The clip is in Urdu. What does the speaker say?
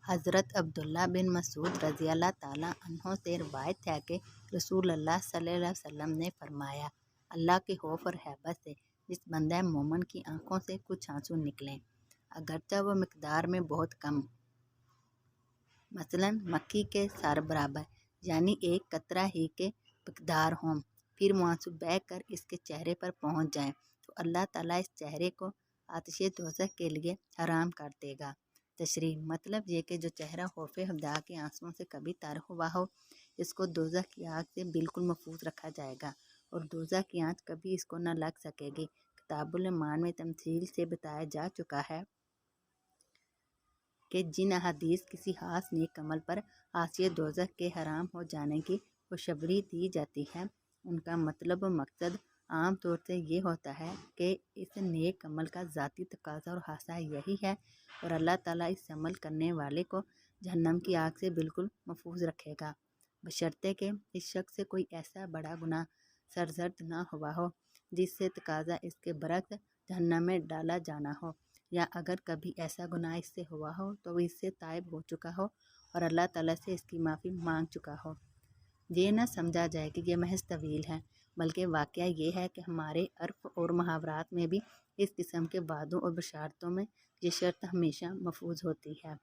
حضرت عبداللہ بن مسعود رضی اللہ تعالیٰ عنہ سے روایت ہے کہ رسول اللہ صلی اللہ علیہ وسلم نے فرمایا، اللہ کے خوف اور ہیبت سے جس بندہ مومن کی آنکھوں سے کچھ آنسو نکلیں، اگرچہ وہ مقدار میں بہت کم، مثلاً مکھی کے سر برابر، یعنی ایک قطرہ ہی کے مقدار ہوں، پھر وہ آنسو بہہ کر اس کے چہرے پر پہنچ جائیں تو اللہ تعالیٰ اس چہرے کو آتش دوزخ کے لیے حرام کر دے گا۔ تشریح: مطلب یہ کہ جو چہرہ خوف خدا کے آنسوؤں سے کبھی تر ہوا ہو، اس کو دوزخ کی آگ سے بالکل محفوظ رکھا جائے گا اور دوزخ کی آنچ کبھی اس کو نہ لگ سکے گی۔ کتاب الایمان میں تمثیل سے بتایا جا چکا ہے کہ جن احادیث کسی خاص نیک عمل پر آتش دوزخ کے حرام ہو جانے کی خوشخبری دی جاتی ہے، ان کا مطلب و مقصد عام طور سے یہ ہوتا ہے کہ اس نیک عمل کا ذاتی تقاضا اور خاصہ یہی ہے اور اللہ تعالیٰ اس عمل کرنے والے کو جہنم کی آگ سے بالکل محفوظ رکھے گا، بشرطے کہ اس شخص سے کوئی ایسا بڑا گناہ سرزد نہ ہوا ہو جس سے تقاضا اس کے برعکس جہنم میں ڈالا جانا ہو، یا اگر کبھی ایسا گناہ اس سے ہوا ہو تو وہ اس سے تائب ہو چکا ہو اور اللہ تعالیٰ سے اس کی معافی مانگ چکا ہو۔ یہ نہ سمجھا جائے کہ یہ محض طویل ہے، بلکہ واقعہ یہ ہے کہ ہمارے عرف اور محاورات میں بھی اس قسم کے وعدوں اور بشارتوں میں یہ شرط ہمیشہ محفوظ ہوتی ہے۔